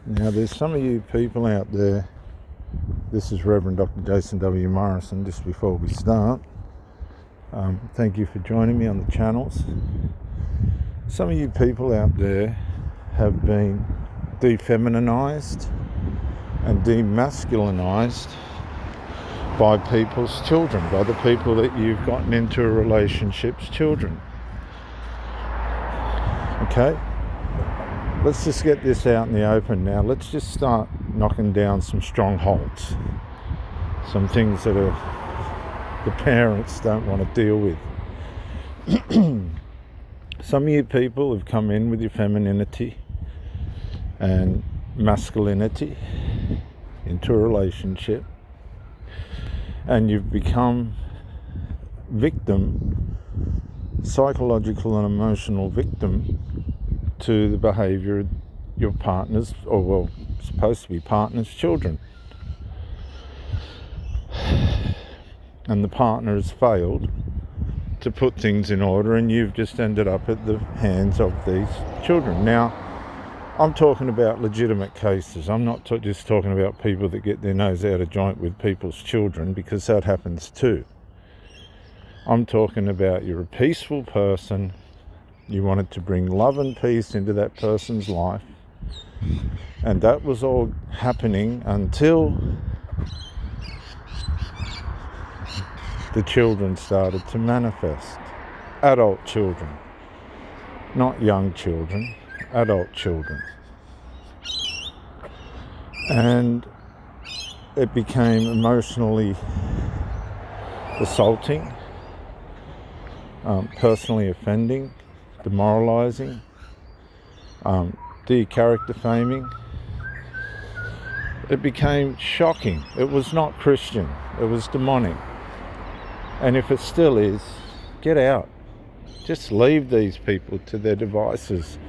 Now, there's some of you people out there. This is Reverend Dr. Jason W. Morrison. Just before we start, thank you for joining me on the channels. Some of you people out there have been defemininized and demasculinized by people's children, by the people that you've gotten into a relationship's children. Okay? Let's just get this out in the open now. Let's just start knocking down some strongholds. Some things that the parents don't want to deal with. Some of you people have come in with your femininity and masculinity into a relationship, and you've become victim, psychological and emotional victim to the behaviour of your partner's, supposed to be partner's children. And the partner has failed to put things in order, and you've just ended up at the hands of these children. Now, I'm talking about legitimate cases. I'm not just talking about people that get their nose out of joint with people's children, because that happens too. I'm talking about you're a peaceful person. You wanted to bring love and peace into that person's life. And that was all happening until the children started to manifest. Adult children. Not young children. Adult children. And it became emotionally assaulting, personally offending, demoralizing, character faming. It became shocking. It was not Christian. It was demonic. And if it still is, get out. Just leave these people to their devices.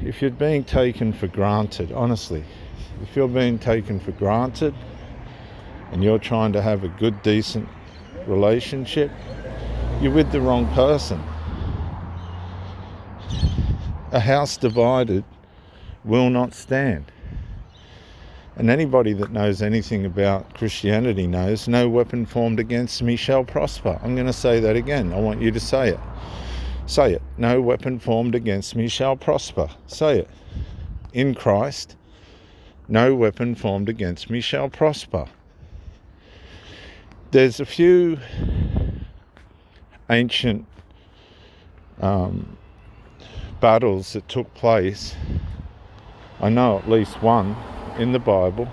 If you're being taken for granted, honestly, if you're being taken for granted and you're trying to have a good, decent relationship, you're with the wrong person. A house divided will not stand. And anybody that knows anything about Christianity knows, no weapon formed against me shall prosper. I'm going to say that again. I want you to say it. Say it. No weapon formed against me shall prosper. Say it. In Christ, no weapon formed against me shall prosper. There's a few ancient battles that took place. I know at least one in the Bible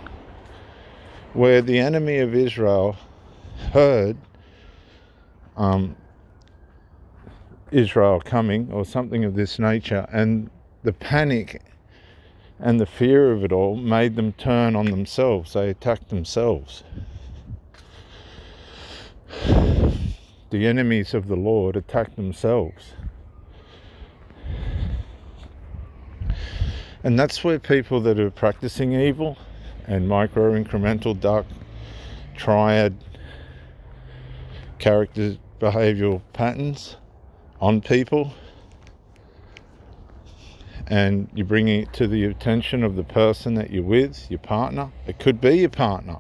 where the enemy of Israel heard Israel coming, or something of this nature, and the panic and the fear of it all made them turn on themselves. They attacked themselves. The enemies of the Lord attacked themselves. And that's where people that are practicing evil and micro-incremental dark triad character behavioural patterns on people, and you're bringing it to the attention of the person that you're with, your partner. It could be your partner.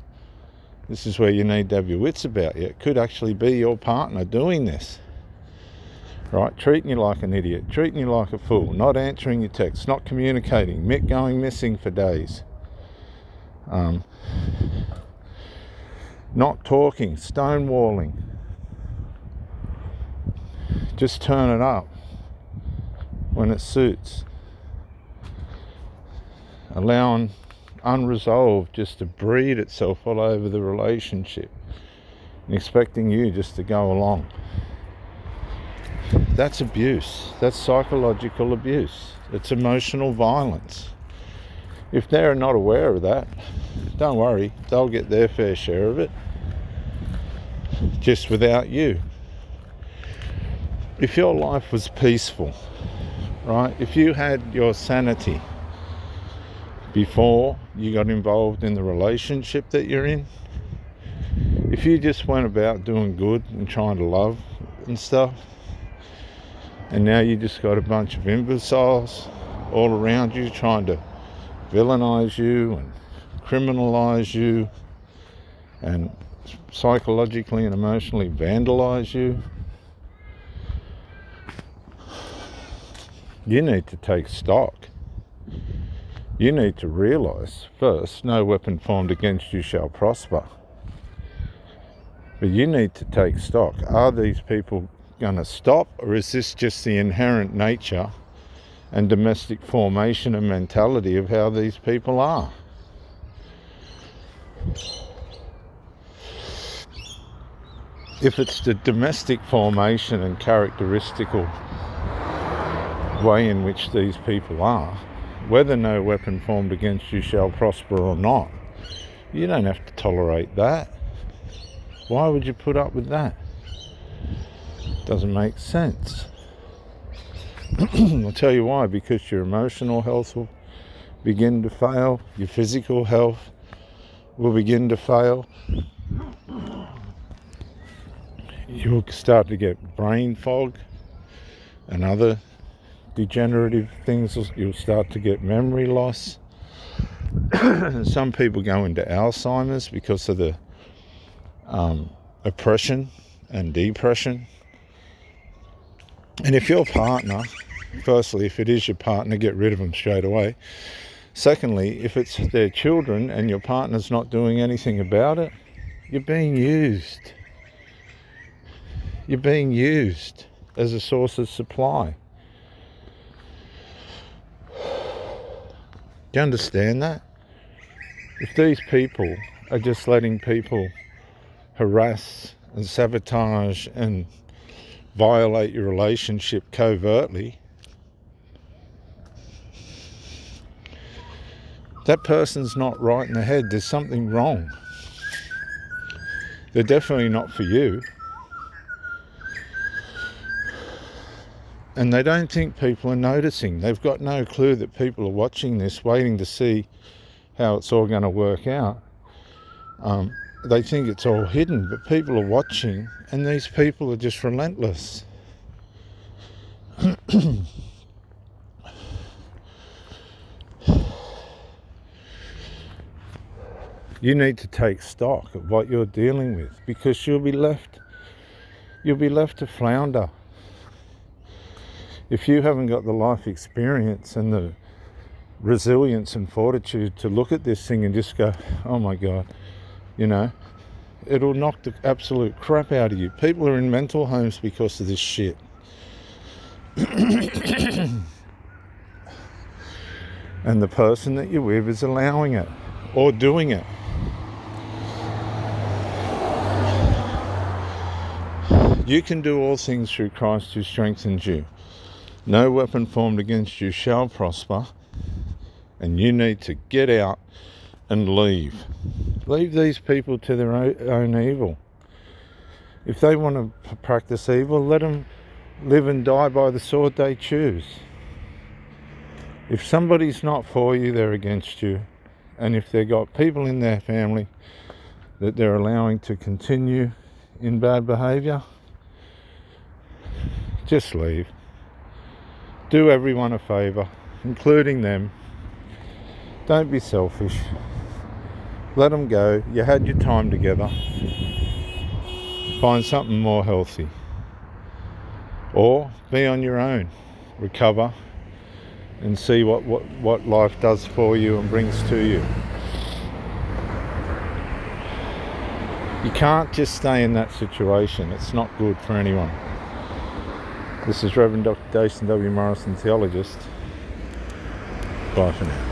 This is where you need to have your wits about you. It could actually be your partner doing this. Right? Treating you like an idiot, treating you like a fool, not answering your texts, not communicating, going missing for days. Not talking, stonewalling. Just turn it up when it suits. Allowing unresolved just to breed itself all over the relationship and expecting you just to go along. That's abuse. That's psychological abuse. It's emotional violence. If they're not aware of that, don't worry, they'll get their fair share of it, just without you. If your life was peaceful, right? If you had your sanity before you got involved in the relationship that you're in, if you just went about doing good and trying to love and stuff, and now you just got a bunch of imbeciles all around you trying to villainize you and criminalize you and psychologically and emotionally vandalize you. You need to take stock. You need to realise, first, no weapon formed against you shall prosper. But you need to take stock. Are these people going to stop, or is this just the inherent nature and domestic formation and mentality of how these people are? If it's the domestic formation and characteristical way in which these people are, whether no weapon formed against you shall prosper or not, you don't have to tolerate that. Why would you put up with that? Doesn't make sense. I'll tell you why. Because your emotional health will begin to fail, your physical health will begin to fail. You'll start to get brain fog and other degenerative things. You'll start to get memory loss. Some people go into Alzheimer's because of the oppression and depression. And if your partner, firstly, if it is your partner, get rid of them straight away. Secondly, if it's their children and your partner's not doing anything about it, you're being used. You're being used as a source of supply. Do you understand that? If these people are just letting people harass and sabotage and violate your relationship covertly, that person's not right in the head. There's something wrong. They're definitely not for you. And they don't think people are noticing. They've got no clue that people are watching this, waiting to see how it's all going to work out. They think it's all hidden, but people are watching, and these people are just relentless. You need to take stock of what you're dealing with, because you'll be left to flounder. If you haven't got the life experience and the resilience and fortitude to look at this thing and just go, oh my God, it'll knock the absolute crap out of you. People are in mental homes because of this shit. And the person that you're with is allowing it or doing it. You can do all things through Christ who strengthens you. No weapon formed against you shall prosper, and you need to get out and leave. Leave these people to their own evil. If they want to practice evil, let them live and die by the sword they choose. If somebody's not for you, they're against you. And if they've got people in their family that they're allowing to continue in bad behaviour, just leave. Do everyone a favour, including them. Don't be selfish. Let them go. You had your time together. Find something more healthy. Or be on your own. Recover and see what life does for you and brings to you. You can't just stay in that situation. It's not good for anyone. This is Reverend Dr. Jason W. Morrison, theologist. Bye for now.